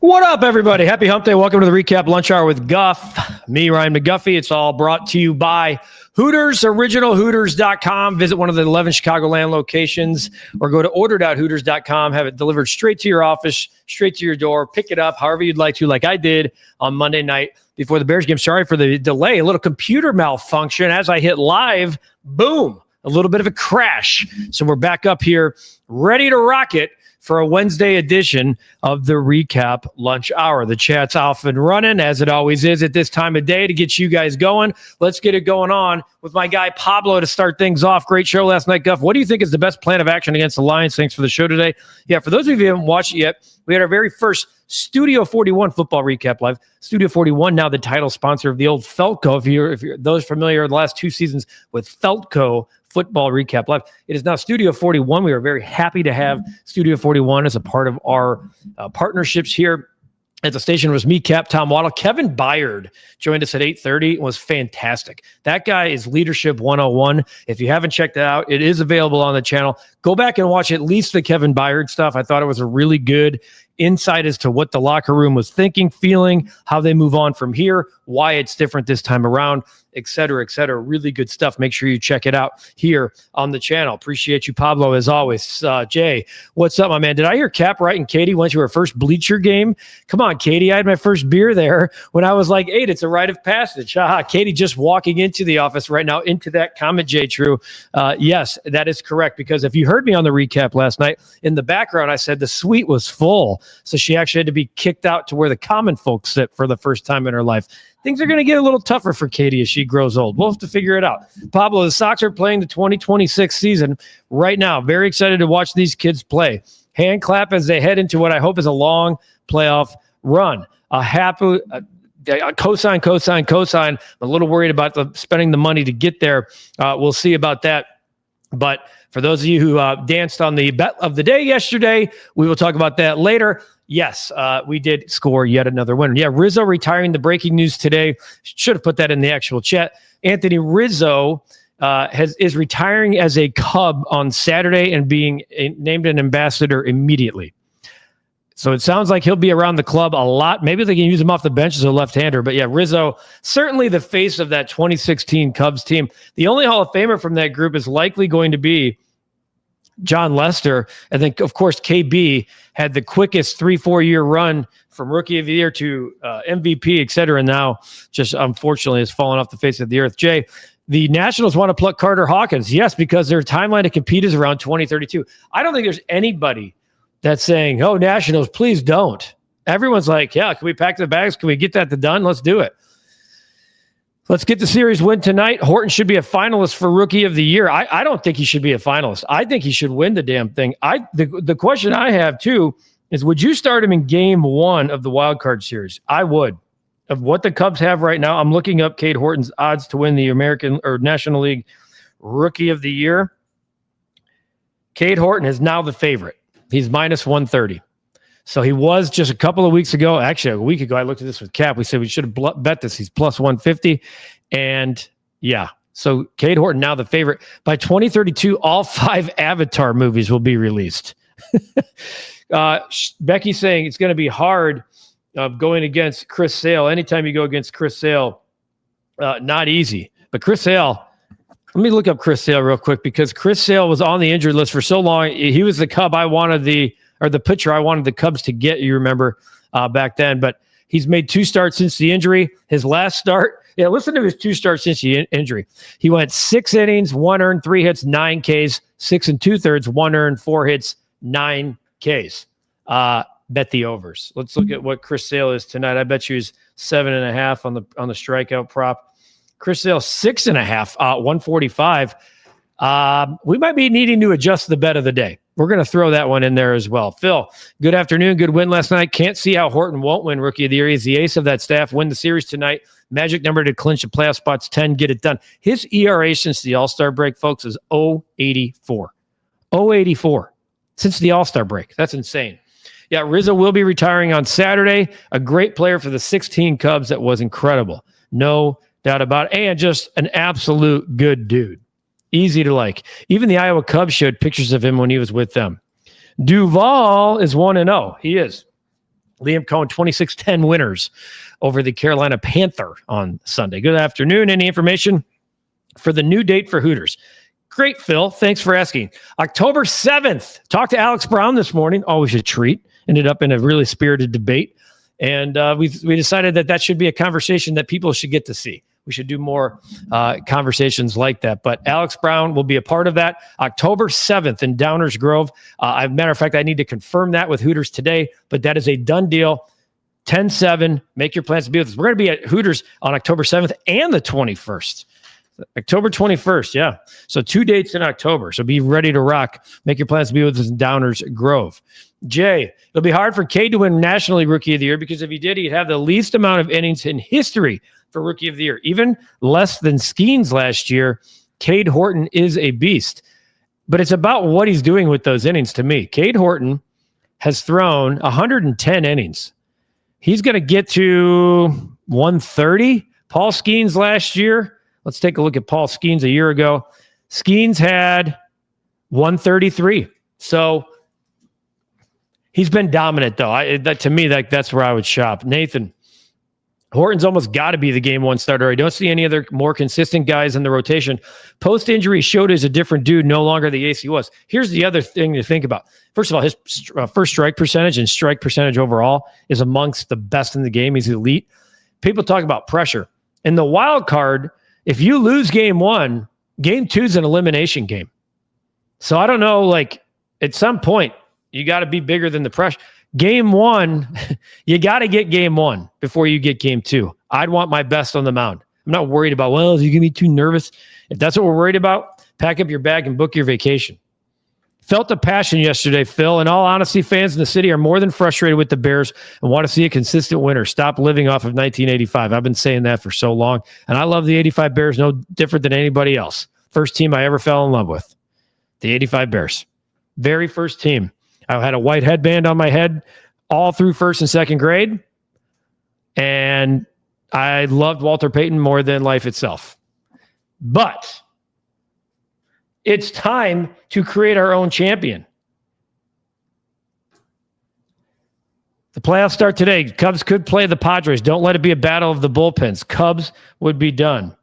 What up, everybody? Happy Hump Day. Welcome to the REKAP Lunch Hour with Guff. Me, Ryan McGuffey. It's all brought to you by Hooters, originalhooters.com. Visit one of the 11 Chicagoland locations or go to order.hooters.com. Have it delivered straight to your office, straight to your door. Pick it up however you'd like to, like I did on Monday night before the Bears game. Sorry for the delay. A little computer malfunction. As I hit live, boom, a little bit of a crash. So we're back up here, ready to rock it for a Wednesday edition of the REKAP Lunch Hour. The chat's off and running, as it always is at this time of day, to get you guys going. Let's get it going on with my guy Pablo to start things off. Great show last night, Guff. What do you think is the best plan of action against the Lions? Thanks for the show today. Yeah, for those of you who haven't watched it yet, we had our very first Studio 41 football recap live. Studio 41, now the title sponsor of the old Feltco. If you're those familiar with the last two seasons with Feltco Football Recap Live, it is now Studio 41. We are very happy to have Studio 41 as a part of our partnerships here at the station. It was me, Cap, Tom Waddle. Kevin Byard joined us at 8:30. It was fantastic. That guy is Leadership 101. If you haven't checked it out, it is available on the channel. Go back and watch at least the Kevin Byard stuff. I thought it was a really good insight as to what the locker room was thinking, feeling, how they move on from here, why it's different this time around, et cetera, et cetera. Really good stuff. Make sure you check it out here on the channel. Appreciate you, Pablo, as always. Jay, what's up, my man? Did I hear Cap right and Katie went to her first Bleacher game? Come on, Katie. I had my first beer there when I was like 8. It's a rite of passage. Katie just walking into the office right now, into that comment, Jay True. Yes, that is correct, because if you heard me on the recap last night, in the background, I said the suite was full. So she actually had to be kicked out to where the common folks sit for the first time in her life. Things are going to get a little tougher for Katie as she grows old. We'll have to figure it out. Pablo, the Sox are playing the 2026 season right now. Very excited to watch these kids play. Hand clap as they head into what I hope is a long playoff run. A happy cosign. I'm a little worried about spending the money to get there. We'll see about that. But for those of you who danced on the bet of the day yesterday, we will talk about that later. Yes, we did score yet another winner. Yeah, Rizzo retiring, the breaking news today. Should have put that in the actual chat. Anthony Rizzo is retiring as a Cub on Saturday and being named an ambassador immediately. So it sounds like he'll be around the club a lot. Maybe they can use him off the bench as a left-hander. But yeah, Rizzo, certainly the face of that 2016 Cubs team. The only Hall of Famer from that group is likely going to be John Lester. I think, of course, KB had the quickest 3-4 year run from Rookie of the Year to MVP, et cetera, and now just unfortunately has fallen off the face of the earth. Jay, the Nationals want to pluck Carter Hawkins. Yes, because their timeline to compete is around 2032. I don't think there's anybody that's saying, oh, Nationals, please don't. Everyone's like, yeah, can we pack the bags? Can we get that done? Let's do it. Let's get the series win tonight. Horton should be a finalist for Rookie of the Year. I don't think he should be a finalist. I think he should win the damn thing. The question I have, too, is would you start him in game 1 of the wild card series? I would. Of what the Cubs have right now, I'm looking up Cade Horton's odds to win the American or National League Rookie of the Year. Cade Horton is now the favorite. He's minus 130. So he was just a couple of weeks ago. Actually, a week ago, I looked at this with Cap. We said we should have bet this. He's plus 150. And yeah, so Cade Horton now the favorite. By 2032, all 5 Avatar movies will be released. Becky's saying it's going to be hard going against Chris Sale. Anytime you go against Chris Sale, not easy. But Chris Sale, let me look up Chris Sale real quick, because Chris Sale was on the injured list for so long. He was the Cub the pitcher I wanted the Cubs to get, you remember, back then. But he's made 2 starts since the injury. His last start, listen to his 2 starts since the injury. He went 6 innings, 1 earned, 3 hits, 9 Ks, 6 2/3, 1 earned, 4 hits, 9 Ks. Bet the overs. Let's look at what Chris Sale is tonight. I bet you he's 7.5 on the strikeout prop. Chris Sale 6.5, 145. We might be needing to adjust the bet of the day. We're going to throw that one in there as well. Phil, good afternoon. Good win last night. Can't see how Horton won't win Rookie of the Year. He's the ace of that staff. Win the series tonight. Magic number to clinch the playoff spots, 10. Get it done. His ERA since the All-Star break, folks, is 0.84. 0.84 since the All-Star break. That's insane. Yeah, Rizzo will be retiring on Saturday. A great player for the 16 Cubs that was incredible. No doubt about it. And just an absolute good dude. Easy to like. Even the Iowa Cubs showed pictures of him when he was with them. Duvall is 1-0. He is. Liam Cohen, 26-10 winners over the Carolina Panther on Sunday. Good afternoon. Any information for the new date for Hooters? Great, Phil. Thanks for asking. October 7th. Talked to Alex Brown this morning. Always a treat. Ended up in a really spirited debate. And we decided that should be a conversation that people should get to see. We should do more conversations like that. But Alex Brown will be a part of that. October 7th in Downers Grove. As a matter of fact, I need to confirm that with Hooters today, but that is a done deal. 10-7. Make your plans to be with us. We're going to be at Hooters on October 7th and the 21st. October 21st, yeah. So 2 dates in October. So be ready to rock. Make your plans to be with us in Downers Grove. Jay, it'll be hard for Cade to win National League Rookie of the Year because if he did, he'd have the least amount of innings in history for Rookie of the Year. Even less than Skeens last year. Cade Horton is a beast. But it's about what he's doing with those innings to me. Cade Horton has thrown 110 innings. He's going to get to 130. Paul Skeens last year. Let's take a look at Paul Skeens a year ago. Skeens had 133. So he's been dominant, though. To me, that's where I would shop. Nathan, Horton's almost got to be the game one starter. I don't see any other more consistent guys in the rotation. Post-injury, Shota is a different dude, no longer the ace he was. Here's the other thing to think about. First of all, his first strike percentage and strike percentage overall is amongst the best in the game. He's elite. People talk about pressure. In the wild card, if you lose game one, game two is an elimination game. So I don't know, at some point, you got to be bigger than the pressure. Game one, you got to get game one before you get game two. I'd want my best on the mound. I'm not worried about, is he going to be too nervous? If that's what we're worried about, pack up your bag and book your vacation. Felt the passion yesterday, Phil. In all honesty, fans in the city are more than frustrated with the Bears and want to see a consistent winner. Stop living off of 1985. I've been saying that for so long. And I love the 85 Bears no different than anybody else. First team I ever fell in love with. The 85 Bears. Very first team. I had a white headband on my head all through first and second grade. And I loved Walter Payton more than life itself. But it's time to create our own champion. The playoffs start today. Cubs could play the Padres. Don't let it be a battle of the bullpens. Cubs would be done.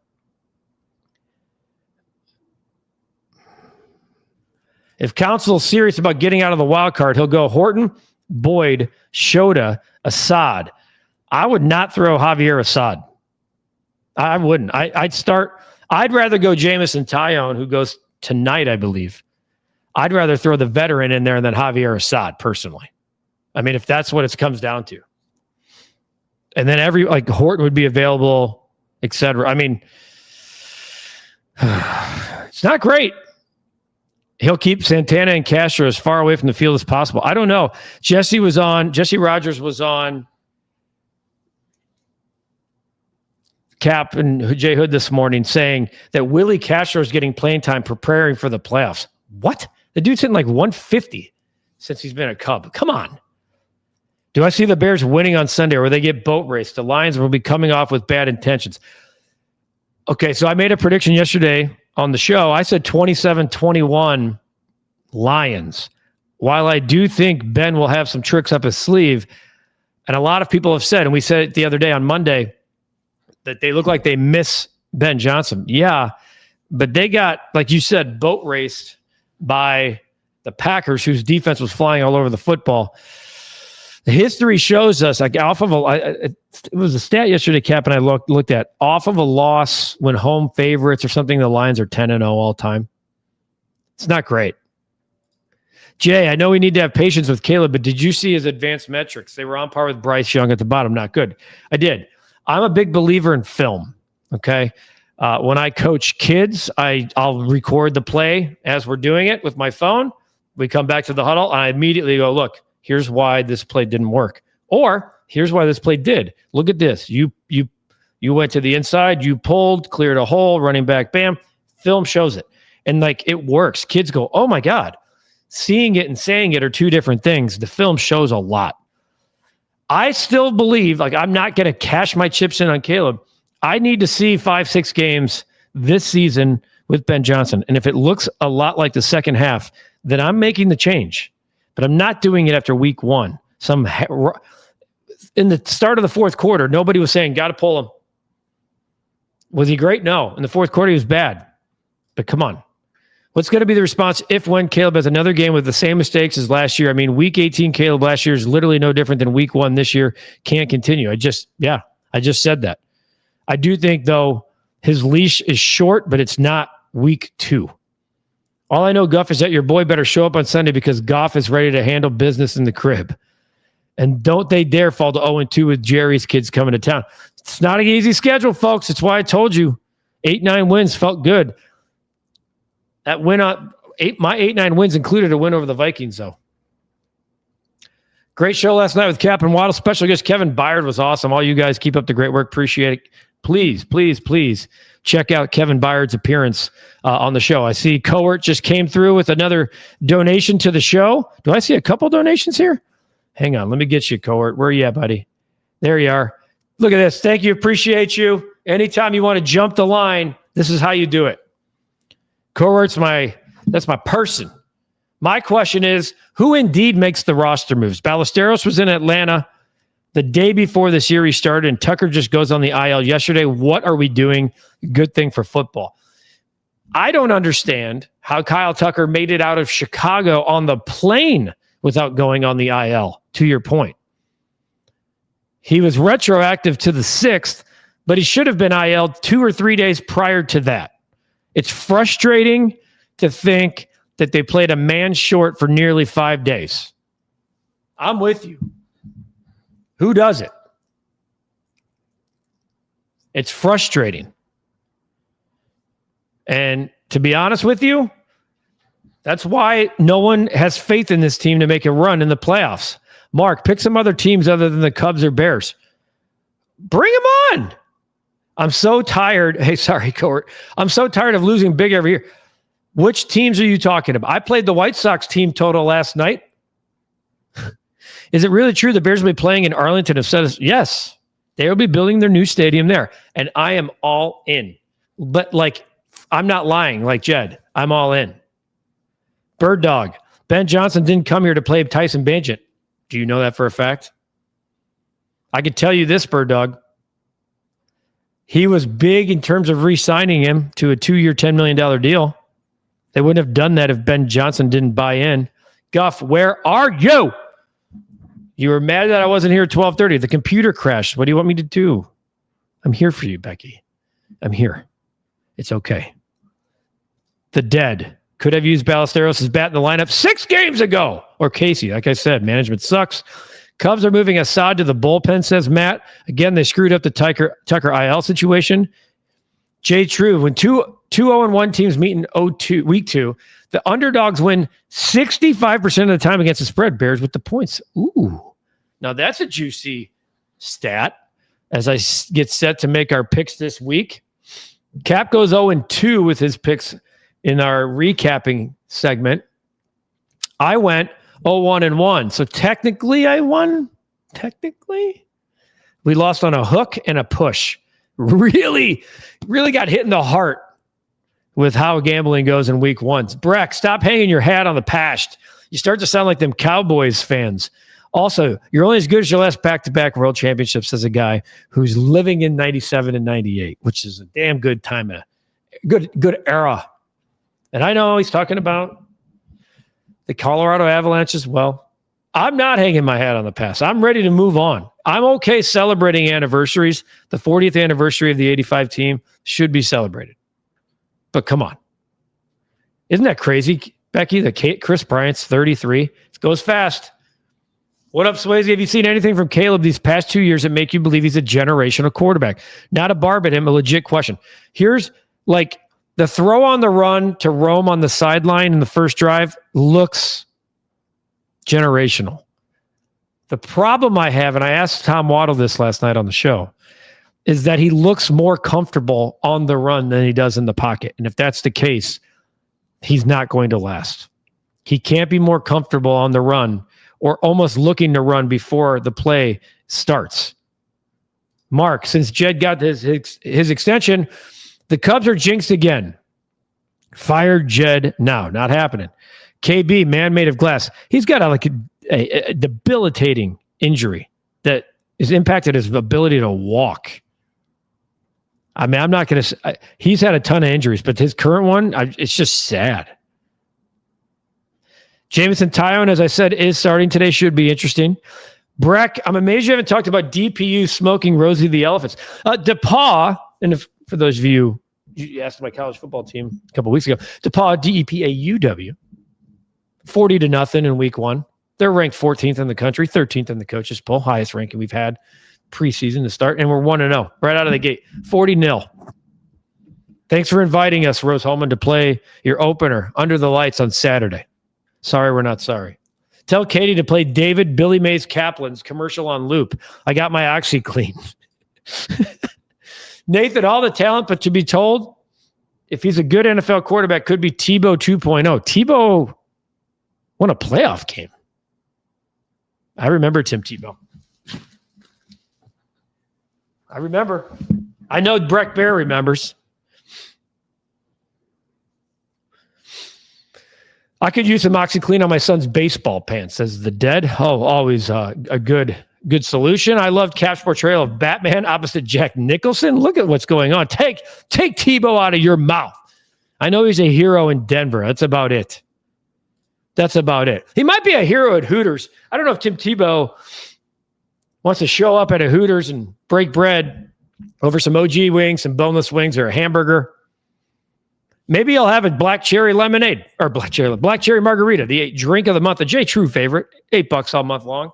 If Counsell's serious about getting out of the wild card, he'll go Horton, Boyd, Shota, Assad. I would not throw Javier Assad. I wouldn't. I'd rather go Jamison Tyone, who goes tonight, I believe. I'd rather throw the veteran in there than Javier Assad, personally. I mean, if that's what it comes down to. And then Horton would be available, etc. I mean, it's not great. He'll keep Santana and Castro as far away from the field as possible. I don't know. Jesse Rogers was on Cap and Jay Hood this morning saying that Willie Castro is getting playing time preparing for the playoffs. What? The dude's hitting 150 since he's been a Cub. Come on. Do I see the Bears winning on Sunday, or will they get boat raced? The Lions will be coming off with bad intentions. Okay, so I made a prediction yesterday on the show. I said 27-21 Lions. While I do think Ben will have some tricks up his sleeve, and a lot of people have said, and we said it the other day on Monday, that they look like they miss Ben Johnson. Yeah, but they got, like you said, boat raced by the Packers, whose defense was flying all over the football. The history shows us, it was a stat yesterday, Cap, and I looked at, off of a loss when home favorites or something, the Lions are 10-0 all time. It's not great. Jay, I know we need to have patience with Caleb, but did you see his advanced metrics? They were on par with Bryce Young at the bottom. Not good. I did. I'm a big believer in film, okay? When I coach kids, I'll record the play as we're doing it with my phone. We come back to the huddle, and I immediately go, look, here's why this play didn't work. Or here's why this play did. Look at this. You went to the inside, you pulled, cleared a hole, running back, bam. Film shows it. And it works. Kids go, oh my God. Seeing it and saying it are two different things. The film shows a lot. I still believe, I'm not going to cash my chips in on Caleb. I need to see 5-6 games this season with Ben Johnson. And if it looks a lot like the second half, then I'm making the change. But I'm not doing it after week one. in the start of the fourth quarter, nobody was saying, got to pull him. Was he great? No. In the fourth quarter, he was bad. But come on. What's going to be the response if when Caleb has another game with the same mistakes as last year? I mean, week 18 Caleb last year is literally no different than week 1 this year. Can't continue. I just said that. I do think, though, his leash is short, but it's not week 2. All I know, Guff, is that your boy better show up on Sunday because Goff is ready to handle business in the crib. And don't they dare fall to 0-2 with Jerry's kids coming to town. It's not an easy schedule, folks. It's why I told you 8-9 wins felt good. That win on my 8-9 wins included a win over the Vikings, though. Great show last night with Cap and Waddle. Special guest Kevin Byard was awesome. All you guys keep up the great work. Appreciate it. Please, please, please check out Kevin Byard's appearance on the show. I see Cohort just came through with another donation to the show. Do I see a couple donations here? Hang on. Let me get you, Cohort. Where are you at, buddy? There you are. Look at this. Thank you. Appreciate you. Anytime you want to jump the line, this is how you do it. Cohort's that's my person. My question is, who indeed makes the roster moves? Ballesteros was in Atlanta the day before the series started, and Tucker just goes on the IL yesterday. What are we doing? Good thing for football. I don't understand how Kyle Tucker made it out of Chicago on the plane without going on the IL, to your point. He was retroactive to the 6th, but he should have been IL 2 or 3 days prior to that. It's frustrating to think that they played a man short for nearly 5 days. I'm with you. Who does it? It's frustrating. And to be honest with you, that's why no one has faith in this team to make a run in the playoffs. Mark, pick some other teams other than the Cubs or Bears. Bring them on. I'm so tired. Hey, sorry, Court. I'm so tired of losing big every year. Which teams are you talking about? I played the White Sox team total last night. Is it really true the Bears will be playing in Arlington instead of... Yes. They will be building their new stadium there. And I am all in. But, I'm not lying like Jed. I'm all in. Bird Dog. Ben Johnson didn't come here to play Tyson Bagent. Do you know that for a fact? I could tell you this, Bird Dog. He was big in terms of re-signing him to a 2-year, $10 million deal. They wouldn't have done that if Ben Johnson didn't buy in. Guff, where are you? You were mad that I wasn't here at 12:30. The computer crashed. What do you want me to do? I'm here for you, Becky. I'm here. It's okay. The dead could have used Ballesteros' bat in the lineup 6 games ago. Or Casey. Like I said, management sucks. Cubs are moving Assad to the bullpen, says Matt. Again, they screwed up the Tucker IL situation. Jay True, when two 0-1 teams meet in week 2, the underdogs win 65% of the time against the spread. Bears with the points. Ooh. Now that's a juicy stat as I get set to make our picks this week. Cap goes 0-2 with his picks in our recapping segment. I went 0-1-1. So technically I won. Technically. We lost on a hook and a push. Really got hit in the heart with how gambling goes in week 1. Breck, stop hanging your hat on the past. You start to sound like them Cowboys fans. Also, you're only as good as your last back-to-back world championships, as a guy who's living in 97 and 98, which is a damn good time, good era. And I know he's talking about the Colorado Avalanche as well. I'm not hanging my hat on the past. I'm ready to move on. I'm okay celebrating anniversaries. The 40th anniversary of the 85 team should be celebrated. But come on. Isn't that crazy, Becky, that Chris Bryant's 33? It goes fast. What up, Swayze? Have you seen anything from Caleb these past 2 years that make you believe he's a generational quarterback? Not a barb at him, a legit question. Here's the throw on the run to Rome on the sideline in the first drive looks generational. The problem I have, and I asked Tom Waddle this last night on the show, is that he looks more comfortable on the run than he does in the pocket. And if that's the case, he's not going to last. He can't be more comfortable on the run or almost looking to run before the play starts. Mark, since Jed got his extension, the Cubs are jinxed again. Fire Jed now. Not happening. KB, man made of glass. He's got a debilitating injury that has impacted his ability to walk. I mean, I'm not going to. He's had a ton of injuries, but his current one, it's just sad. Jameson Taillon, as I said, is starting today. Should be interesting. Breck, I'm amazed you haven't talked about DPU smoking Rosie the Elephants. DePaul, and for those of you asked my college football team a couple weeks ago, DePaul, DEPAUW, 40-0 in week 1. They're ranked 14th in the country, 13th in the coaches poll, highest ranking we've had preseason to start, and we're 1-0 right out of the gate, 40-0. Thanks for inviting us, Rose Holman, to play your opener under the lights on Saturday. Sorry, we're not sorry. Tell Katie to play David Billy Mays Kaplan's commercial on loop. I got my OxyClean. Nathan, all the talent, but to be told, if he's a good NFL quarterback, could be Tebow 2.0. Tebow won a playoff game. I remember Tim Tebow. I remember. I know Breck Bear remembers. I could use some OxyClean on my son's baseball pants, says the dead. Oh, always a good solution. I loved Cap's portrayal of Batman opposite Jack Nicholson. Look at what's going on. Take Tebow out of your mouth. I know he's a hero in Denver. That's about it. He might be a hero at Hooters. I don't know if Tim Tebow wants to show up at a Hooters and break bread over some OG wings, some boneless wings, or a hamburger. Maybe he'll have a black cherry lemonade or black cherry margarita, the drink of the month, a J. True favorite, $8 all month long.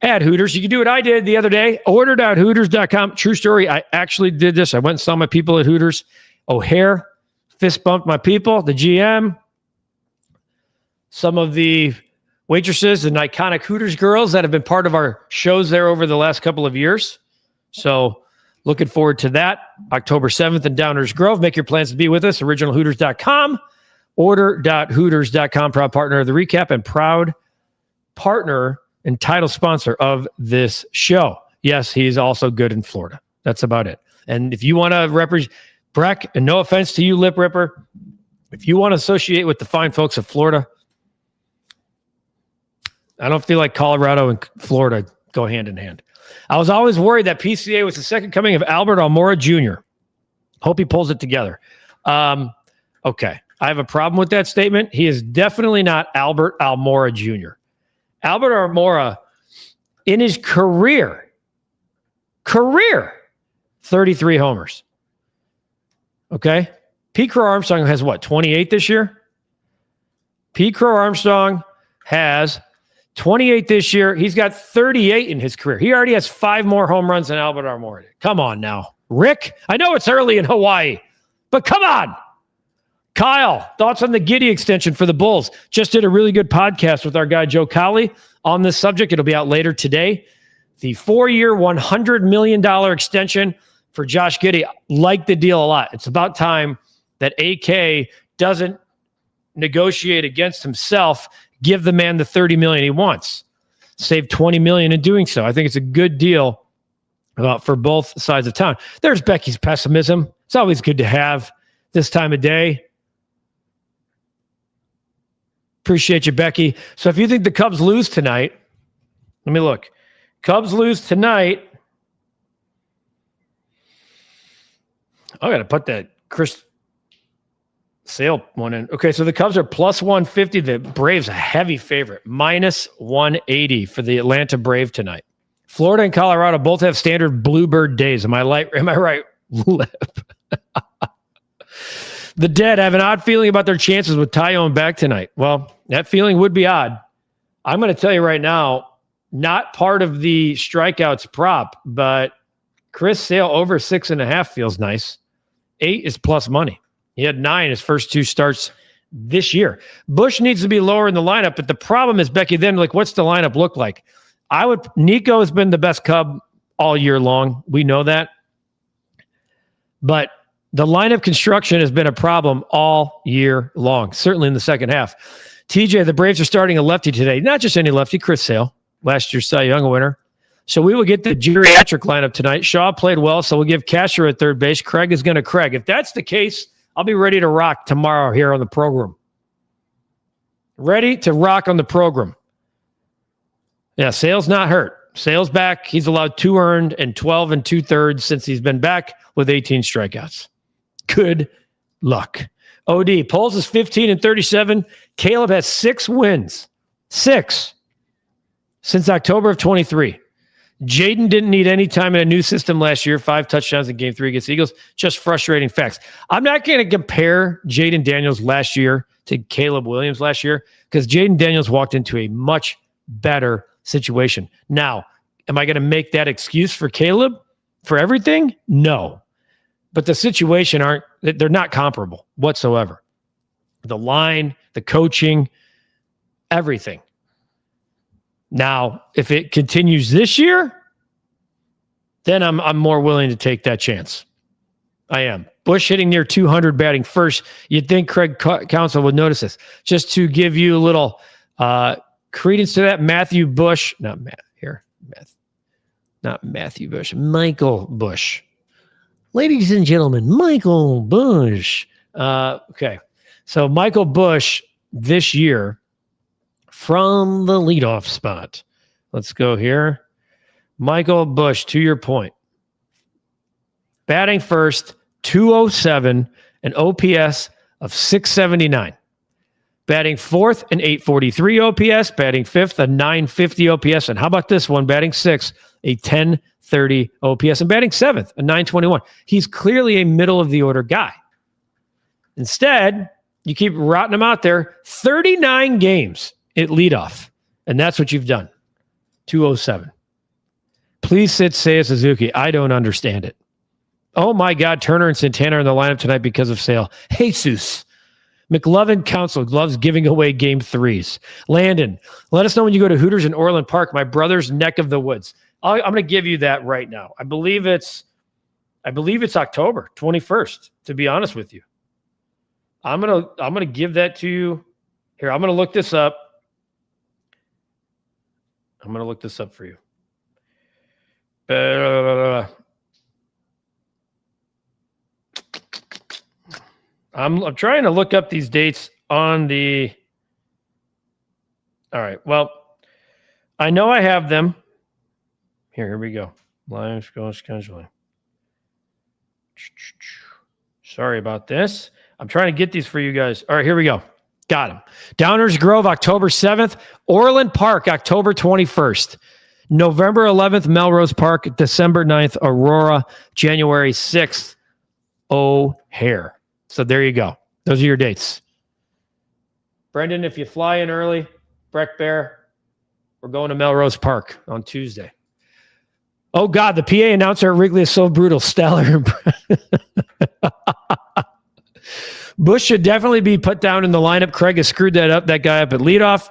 At Hooters, you can do what I did the other day. Ordered.hooters.com. True story. I actually did this. I went and saw my people at Hooters. O'Hare fist bumped my people, the GM, some of the waitresses and iconic Hooters girls that have been part of our shows there over the last couple of years. So looking forward to that. October 7th in Downers Grove. Make your plans to be with us. OriginalHooters.com. Order.hooters.com. Proud partner of the recap and proud partner and title sponsor of this show. Yes, he's also good in Florida. That's about it. And if you want to represent Breck, and no offense to you, Lip Ripper, if you want to associate with the fine folks of Florida, I don't feel like Colorado and Florida go hand in hand. I was always worried that PCA was the second coming of Albert Almora Jr. Hope he pulls it together. Okay. I have a problem with that statement. He is definitely not Albert Almora Jr. Albert Almora, in his career, 33 homers. Okay? Pete Crow Armstrong has what, 28 this year? Pete Crow Armstrong has 28 this year. He's got 38 in his career. He already has 5 more home runs than Albert Almora. Come on now. Rick, I know it's early in Hawaii, but come on. Kyle, thoughts on the Giddey extension for the Bulls? Just did a really good podcast with our guy Joe Colley on this subject. It'll be out later today. The 4-year, $100 million extension for Josh Giddey. Like the deal a lot. It's about time that AK doesn't negotiate against himself. Give the man the $30 million he wants. Save $20 million in doing so. I think it's a good deal for both sides of town. There's Becky's pessimism. It's always good to have this time of day. Appreciate you, Becky. So if you think the Cubs lose tonight, let me look. Cubs lose tonight. I got to put that Chris Sale one in. Okay, so the Cubs are plus 150. The Braves a heavy favorite, minus 180 for the Atlanta Brave tonight. Florida and Colorado both have standard bluebird days. Am I right? The Dead have an odd feeling about their chances with Taillon back tonight. Well, that feeling would be odd. I'm going to tell you right now, not part of the strikeouts prop, but Chris Sale over 6.5 feels nice. 8 is plus money. He had 9 his first 2 starts this year. Bush needs to be lower in the lineup, but the problem is, Becky, then what's the lineup look like? Nico has been the best Cub all year long. We know that. But the lineup construction has been a problem all year long, certainly in the second half. TJ, the Braves are starting a lefty today. Not just any lefty, Chris Sale, last year's Cy Young winner. So we will get the geriatric lineup tonight. Shaw played well, so we'll give Casher at third base. Craig is going to Craig. If that's the case, I'll be ready to rock tomorrow here on the program. Ready to rock on the program. Yeah, Sale's not hurt. Sale's back. He's allowed 2 earned and 12 2/3 since he's been back with 18 strikeouts. Good luck. OD, Poles is 15 37. Caleb has 6 wins. 6 since October of 23. Jaden didn't need any time in a new system last year. 5 touchdowns in game 3 against the Eagles. Just frustrating facts. I'm not going to compare Jaden Daniels last year to Caleb Williams last year because Jaden Daniels walked into a much better situation. Now, am I going to make that excuse for Caleb for everything? No. But the situation they're not comparable whatsoever. The line, the coaching, everything. Now, if it continues this year, then I'm more willing to take that chance. I am. Bush hitting near 200 batting first. You'd think Craig Counsell would notice this. Just to give you a little credence to that, Matthew Bush, not Matthew Bush, Michael Bush. Ladies and gentlemen, Michael Bush. Okay. So Michael Bush this year from the leadoff spot. Let's go here. Michael Bush, to your point. Batting first, 207, an OPS of 679. Batting fourth, an 843 OPS. Batting fifth, a 950 OPS. And how about this one? Batting sixth, a 1030 OPS. And batting seventh, a 921. He's clearly a middle-of-the-order guy. Instead, you keep rotting him out there. 39 games at leadoff. And that's what you've done. 207. Please sit Seiya Suzuki. I don't understand it. Oh, my God. Turner and Santana are in the lineup tonight because of Sale. Jesus. McLovin Council loves giving away game 3s. Landon, let us know when you go to Hooters in Orland Park, my brother's neck of the woods. I'm going to give you that right now. I believe it's October 21st, to be honest with you. I'm going to give that to you. Here, I'm going to look this up. I'm going to look this up for you. I'm trying to look up these dates on the. All right. Well, I know I have them. Here we go. Live scheduling. Sorry about this. I'm trying to get these for you guys. All right, here we go. Got them. Downers Grove, October 7th. Orland Park, October 21st. November 11th, Melrose Park. December 9th, Aurora. January 6th, O'Hare. So there you go. Those are your dates. Brendan, if you fly in early, Breck Bear, we're going to Melrose Park on Tuesday. Oh, God, the PA announcer at Wrigley is so brutal. Stellar. Bush should definitely be put down in the lineup. Craig has screwed that guy up at leadoff.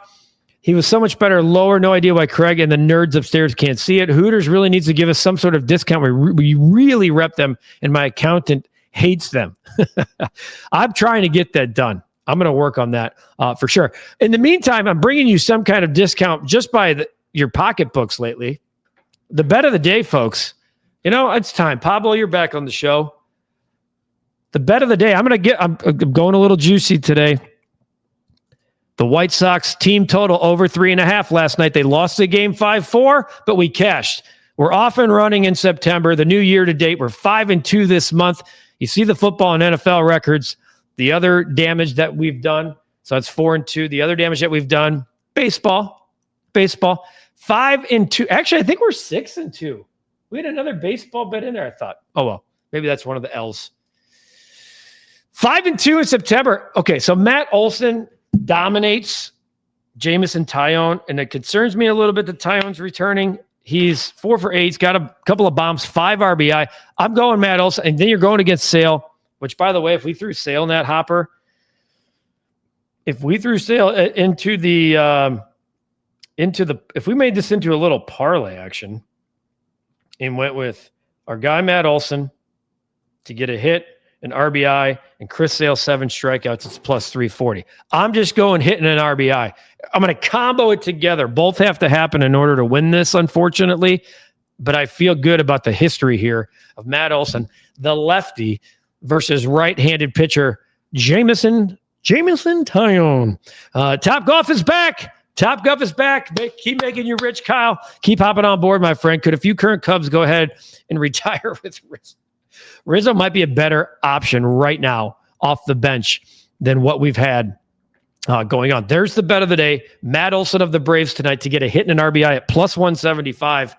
He was so much better lower. No idea why Craig and the nerds upstairs can't see it. Hooters really needs to give us some sort of discount. We really rep them, and my accountant hates them. I'm trying to get that done. I'm going to work on that for sure. In the meantime, I'm bringing you some kind of discount just by your pocketbooks lately. The bet of the day, folks. You know, it's time. Pablo, you're back on the show. The bet of the day. I'm going a little juicy today. The White Sox team total over 3.5 last night. They lost the game 5-4, but we cashed. We're off and running in September. The new year to date, we're 5-2 this month. You see the football and NFL records. The other damage that we've done. So it's 4-2. The other damage that we've done, baseball. 5-2. Actually, I think we're 6-2. We had another baseball bet in there, I thought. Oh, well, maybe that's one of the L's. 5-2 in September. Okay, so Matt Olson dominates Jamison Tyone, and it concerns me a little bit that Tyone's returning. He's 4 for 8. He's got a couple of bombs, 5 RBI. I'm going Matt Olson, and then you're going against Sale, which, by the way, if we threw Sale in that hopper, if we threw Sale into the if we made this into a little parlay action and went with our guy Matt Olson to get a hit, an RBI, and Chris Sale 7 strikeouts, it's plus 340. I'm just going hitting an RBI. I'm going to combo it together. Both have to happen in order to win this, unfortunately. But I feel good about the history here of Matt Olson, the lefty, versus right-handed pitcher Jamison Tyone. Top Golf is back. Top Guff is back. Keep making you rich, Kyle. Keep hopping on board, my friend. Could a few current Cubs go ahead and retire with Rizzo? Rizzo might be a better option right now off the bench than what we've had going on. There's the bet of the day. Matt Olson of the Braves tonight to get a hit and an RBI at plus 175.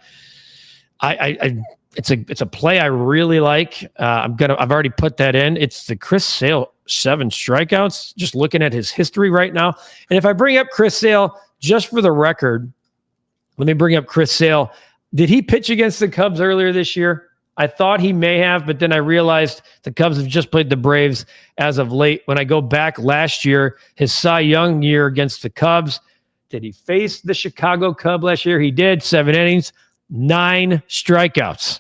It's a play I really like. I've already put that in. It's the Chris Sale 7 strikeouts. Just looking at his history right now. And if I bring up Chris Sale, just for the record, let me bring up Chris Sale. Did he pitch against the Cubs earlier this year? I thought he may have, but then I realized the Cubs have just played the Braves as of late. When I go back last year, his Cy Young year against the Cubs, did he face the Chicago Cub last year? He did. 7 innings, 9 strikeouts.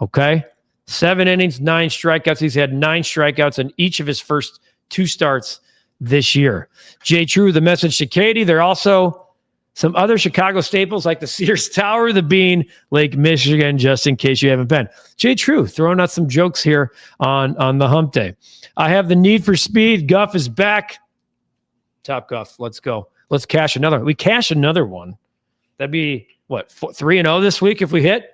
Okay? 7 innings, 9 strikeouts. He's had 9 strikeouts in each of his first 2 starts this year. Jay True, the message to Katie. There are also some other Chicago staples like the Sears Tower, the Bean, Lake Michigan, just in case you haven't been. Jay True, throwing out some jokes here on the hump day. I have the need for speed. Guff is back. Top Guff, let's go. Let's cash another. We cash another one. That'd be, 3-0 this week if we hit?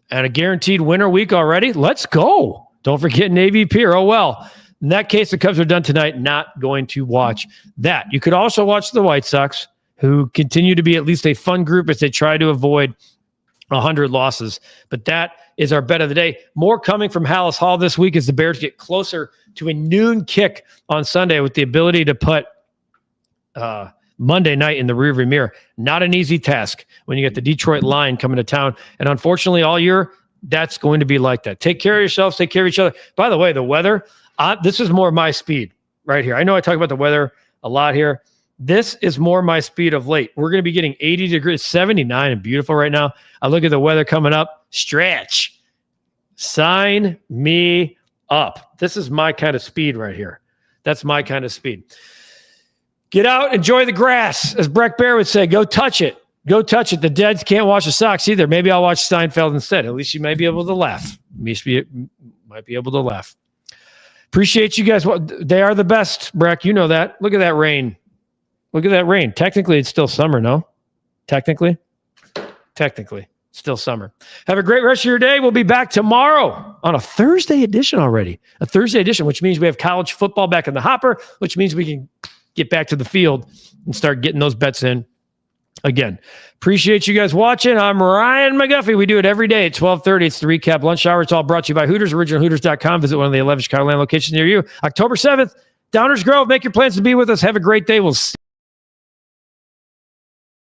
And a guaranteed winner week already? Let's go. Don't forget Navy Pier. Oh, well. In that case, the Cubs are done tonight. Not going to watch that. You could also watch the White Sox, who continue to be at least a fun group as they try to avoid 100 losses. But that is our bet of the day. More coming from Hallis Hall this week as the Bears get closer to a noon kick on Sunday with the ability to put Monday night in the rearview mirror. Not an easy task when you get the Detroit Line coming to town. And unfortunately, all year, that's going to be like that. Take care of yourselves. Take care of each other. By the way, the weather, this is more my speed right here. I know I talk about the weather a lot here. This is more my speed of late. We're going to be getting 80 degrees, 79 and beautiful right now. I look at the weather coming up. Stretch. Sign me up. This is my kind of speed right here. That's my kind of speed. Get out, enjoy the grass. As Breck Bear would say, go touch it. Go touch it. The Deads can't wash the socks either. Maybe I'll watch Seinfeld instead. At least you might be able to laugh. Might be able to laugh. Appreciate you guys. They are the best, Breck. You know that. Look at that rain. Look at that rain. Technically, it's still summer, no? Technically, still summer. Have a great rest of your day. We'll be back tomorrow on a Thursday edition already. A Thursday edition, which means we have college football back in the hopper, which means we can get back to the field and start getting those bets in again. Appreciate you guys watching. I'm Ryan McGuffey. We do it every day at 12:30. It's the REKAP Lunch Hour. It's all brought to you by Hooters, originalhooters.com. Visit one of the 11 Chicagoland locations near you. October 7th, Downers Grove. Make your plans to be with us. Have a great day. We'll see